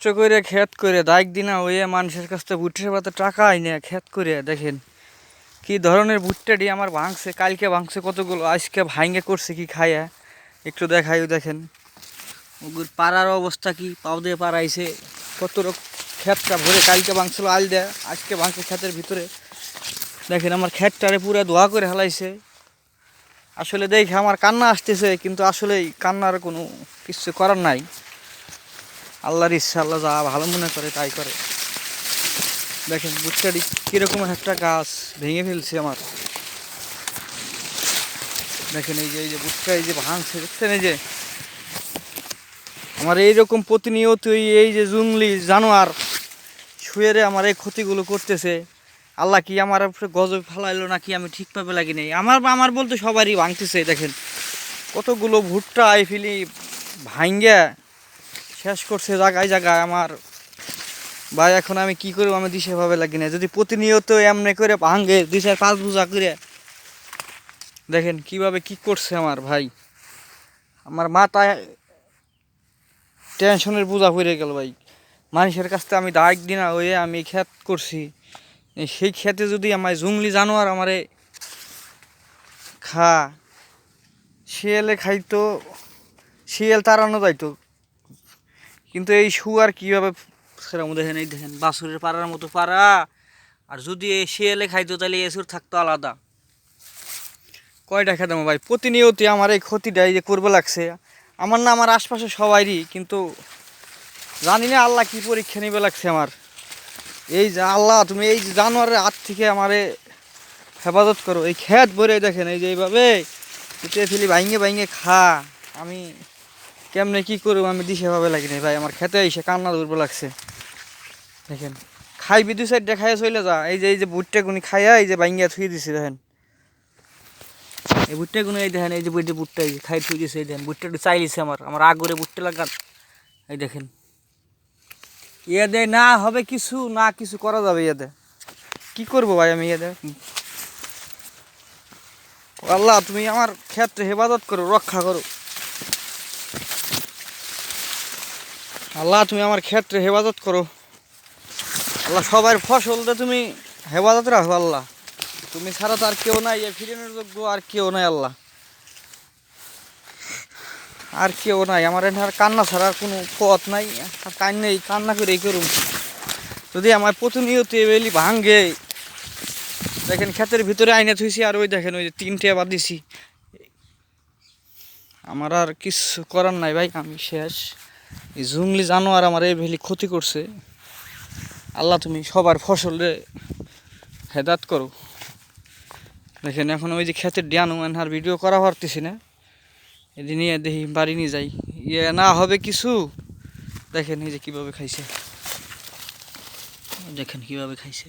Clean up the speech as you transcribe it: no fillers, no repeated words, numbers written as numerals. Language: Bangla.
কষ্ট করে ক্ষেত করে দায়িক দিনা হয়ে মানুষের কাছ থেকে ভুট্টার পাতে টাকা আইনে ক্ষেত করে দেখেন কি ধরনের ভুট্টাটি আমার ভাঙছে, কালকে ভাঙছে কতগুলো, আজকে ভাঙে করছে কি খাইয়া একটু দেখাই। দেখেন ওগুর পাড়ার অবস্থা কি, পাও দিয়ে পাড়াইছে কত ক্ষেতটা ভরে, কালকে ভাঙছিল আল দেয়া, আজকে ভাঙছে ক্ষেতের ভিতরে। দেখেন আমার ক্ষেতটারে পুরো ধোয়া করে হেলাইছে। আসলে দেখে আমার কান্না আসতেছে, কিন্তু আসলে কান্নার কোনো কিছু করার নাই। আল্লাহর ইচ্ছা, আল্লাহ যা ভালো মনে করে তাই করে। দেখেন ভুট্টাটি কীরকম একটা গাছ ভেঙে ফেলছে আমার। দেখেন এই যে ভুট্টা এই যে ভাঙছে, দেখছেন এই যে আমার এইরকম প্রতিনিয়তই এই যে জঙ্গলি জানোয়ার শুয়ে আমার এই ক্ষতিগুলো করতেছে। আল্লাহ কি আমার উপরে গজব ফেলাইলো নাকি আমি ঠিকভাবে লাগি নাই। আমার বলতে সবারই ভাঙতেছে। দেখেন কতগুলো ভুট্টা এই ফিলি ভাঙ্গা শেষ করছে জায়গায় জায়গায় আমার। ভাই এখন আমি কি করবো, আমি দিশেভাবে লাগি না। যদি প্রতিনিয়ত এমনি করে ভাঙ্গে 2-4-5 বোঝা করে, দেখেন কিভাবে কি করছে আমার ভাই। আমার মাথায় টেনশনের বোঝা পড়ে গেল ভাই। মানুষের কাছ থেকে আমি দায়িক দিনা হয়ে আমি ক্ষেত করছি, সেই ক্ষেতে যদি আমার জঙ্গলি জানোয়ার আমারে শিয়ালে খাইতো, শিয়াল তাড়ানো যাইতো, কিন্তু এই শুয়ার কীভাবে সেরকম দেখেন। এই দেখেন বাছুরের পাড়ার মতো পাড়া, আর যদি এই শিয়ালে খাইতো তাহলে এসুর থাকতো আলাদা। কয়টা খেতাম ভাই, প্রতিনিয়ত আমার এই ক্ষতিটা এই যে করবে লাগছে আমার, না আমার আশপাশে সবাইরই, কিন্তু জানি না আল্লাহ কি পরীক্ষা নিবে লাগছে আমার। এই যে আল্লাহ তুমি এই জানোয়ারের হাত থেকে আমারে হেফাজত করো। এই ক্ষেত ভরে দেখেন এই যে এইভাবে ফেলি ভাইঙে ভাইঙে আমি কেমনে কি করবো আমি দিশেভাবে লাগি নাই ভাই। আমার খেতে এসে কান্না ধরবো লাগছে। দেখেন খাইবি 2-4টা খাইয়া চলে যা। এই যে ভুট্টা গুনি খাইয়া এই যে ভাইঙ্গা থুই দিছে। দেখেন এই ভুট্টা গুলো, এই দেখেন এই যে ভুট্টা এই যে খাই থুই দিছে। এই দেখেন ভুট্টাটা চাইলিছে আমার আগরে ভুট্টা লাগান। এই দেখেন দে না হবে কিছু না, কিছু করা যাবে দে, কি করবো ভাই আমি দে। আল্লাহ তুমি আমার ক্ষেত্রে হেফাজত করো, রক্ষা করো। আল্লাহ তুমি আমার ক্ষেত্রে হেফাজত করো। আল্লাহ সবার ফসল দিয়ে তুমি হেফাজত রাখো। আল্লাহ তুমি ছাড়া তো আর কেউ নাই, এ ফিরানোর যোগ্য আর কেউ নাই। আল্লাহ আর কেউ নাই আমার, আর কান্না ছাড়া আর কোনো পথ নাই। কান্না করেই করুন। যদি আমার প্রতিনিয়ত এবেলি ভাঙ্গে, দেখেন ক্ষেতের ভিতরে আইনে থুইছি, আর ওই দেখেন ওই যে 3টে বাদ দিছি। আমার আর কিছু করার নাই ভাই, আমি শেষ। এই জঙ্গলি জানোয়ার আমার এই ভেলি ক্ষতি করছে। আল্লাহ তুমি সবার ফসলে হেদাত করো। দেখেন এখন ওই যে ক্ষেতের ডিয়ানো আর ভিডিও করা পারতেছি না, এদিন নিয়ে দেখি বাড়ি নিয়ে যাই, না হবে কিছু। দেখেন এই যে কীভাবে খাইছে, দেখেন কীভাবে খাইছে।